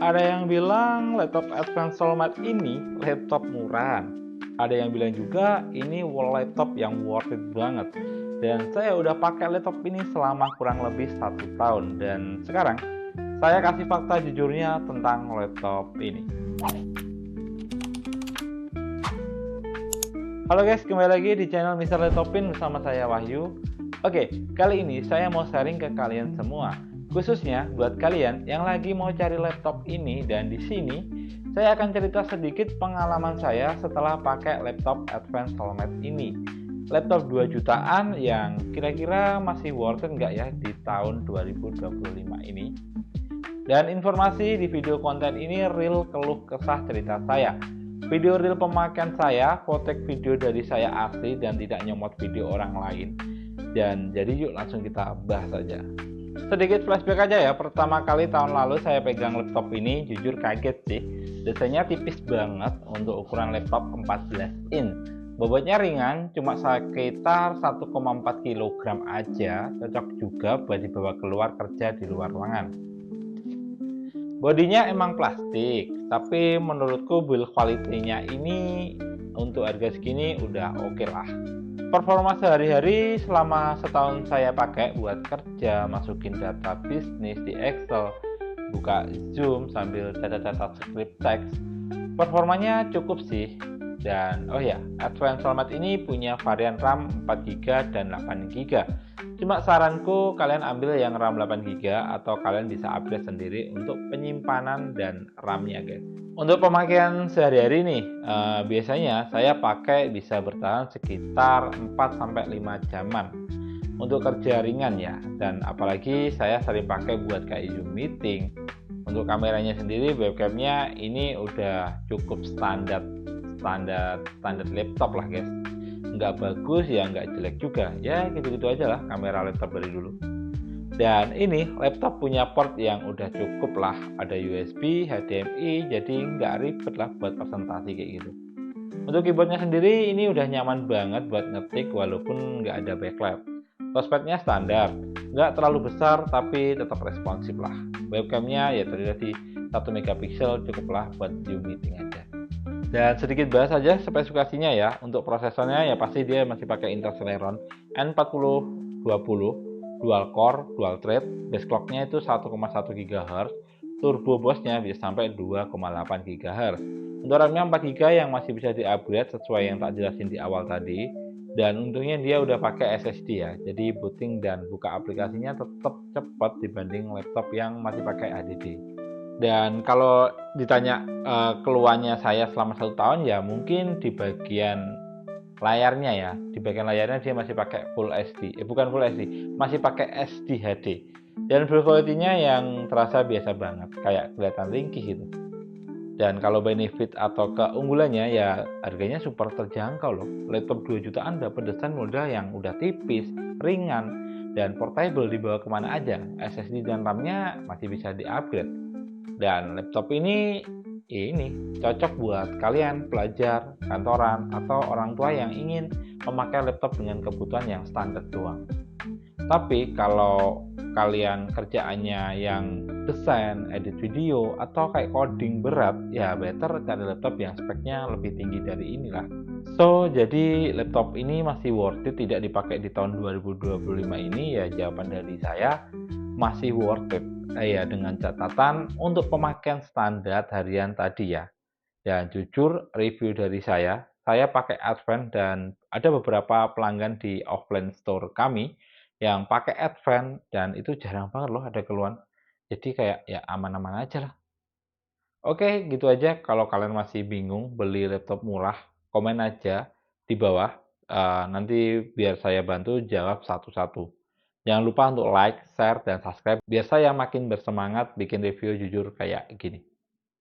Ada yang bilang laptop Advance Solmat ini laptop murahan. Ada yang bilang juga ini laptop yang worth it banget. Dan saya udah pakai laptop ini selama kurang lebih 1 tahun. Dan sekarang saya kasih fakta jujurnya tentang laptop ini. Halo guys, kembali lagi di channel Mr. Laptopin bersama saya Wahyu. Oke, kali ini saya mau sharing ke kalian semua, khususnya buat kalian yang lagi mau cari laptop ini. Dan di sini saya akan cerita sedikit pengalaman saya setelah pakai laptop Advance Solmat ini. Laptop 2 jutaan yang kira-kira masih worth it nggak ya di tahun 2025 ini? Dan informasi di video konten ini real keluh kesah cerita saya. Video real pemakaian saya, kotek video dari saya asli dan tidak nyomot video orang lain. Dan jadi yuk langsung kita bahas saja. Sedikit flashback aja ya, pertama kali tahun lalu saya pegang laptop ini, jujur kaget sih. Desainnya tipis banget untuk ukuran laptop 14 in. Bobotnya ringan, cuma sekitar 1,4 kg aja, cocok juga buat dibawa keluar kerja di luar ruangan. Bodinya emang plastik, tapi menurutku build quality-nya ini untuk harga segini udah oke lah. Performa sehari-hari selama setahun saya pakai buat kerja, masukin data bisnis di Excel, buka Zoom sambil catat-catat script teks, performanya cukup sih. Dan oh ya, Advance Solmat ini punya varian RAM 4GB dan 8GB. Cuma saranku kalian ambil yang RAM 8GB atau kalian bisa upgrade sendiri untuk penyimpanan dan RAM-nya guys. Untuk pemakaian sehari-hari nih, biasanya saya pakai bisa bertahan sekitar 4-5 jaman untuk kerja ringan ya. Dan apalagi saya sering pakai buat kayak Zoom meeting. Untuk kameranya sendiri, webcamnya ini udah cukup standar laptop lah guys. Nggak bagus ya nggak jelek juga, ya gitu-gitu aja lah kamera laptop dari dulu. Dan ini laptop punya port yang udah cukup lah, ada USB, HDMI, jadi nggak ribet lah buat presentasi kayak gitu. Untuk keyboardnya sendiri ini udah nyaman banget buat ngetik walaupun nggak ada backlight. Touchpadnya standar, nggak terlalu besar tapi tetap responsif lah. Webcamnya ya tadi 1 megapiksel cukup lah buat Zoom meeting aja. Dan sedikit bahas saja spesifikasinya ya. Untuk prosesornya ya pasti dia masih pakai Intel Celeron N4020 dual core, dual thread. Base clocknya itu 1,1 GHz. Turbo boost-nya bisa sampai 2,8 GHz. Untuk RAM-nya 4 GB yang masih bisa di-upgrade sesuai yang tak jelasin di awal tadi. Dan untungnya dia udah pakai SSD ya. Jadi booting dan buka aplikasinya tetap cepat dibanding laptop yang masih pakai HDD. Dan kalau ditanya keluhannya saya selama 1 tahun ya mungkin di bagian layarnya ya. Di bagian layarnya dia masih pakai Full HD, bukan Full HD, masih pakai SDHD. Dan build quality-nya yang terasa biasa banget, kayak kelihatan ringkih gitu. Dan kalau benefit atau keunggulannya ya harganya super terjangkau loh. Laptop 2 jutaan dapat desain model yang udah tipis, ringan, dan portable dibawa kemana aja. SSD dan RAM-nya masih bisa di-upgrade. Dan laptop ini cocok buat kalian pelajar, kantoran, atau orang tua yang ingin memakai laptop dengan kebutuhan yang standar doang. Tapi kalau kalian kerjaannya yang desain, edit video, atau kayak coding berat, ya better cari laptop yang speknya lebih tinggi dari inilah. So, jadi laptop ini masih worth it tidak dipakai di tahun 2025 ini ya, jawaban dari saya masih worth it. Ya dengan catatan untuk pemakaian standar harian tadi ya. Dan jujur review dari saya pakai Advance dan ada beberapa pelanggan di offline store kami yang pakai Advance dan itu jarang banget loh ada keluhan. Jadi kayak ya aman-aman aja lah. Oke, gitu aja. Kalau kalian masih bingung beli laptop murah, komen aja di bawah. Nanti biar saya bantu jawab satu-satu. Jangan lupa untuk like, share, dan subscribe biar saya makin bersemangat bikin review jujur kayak gini.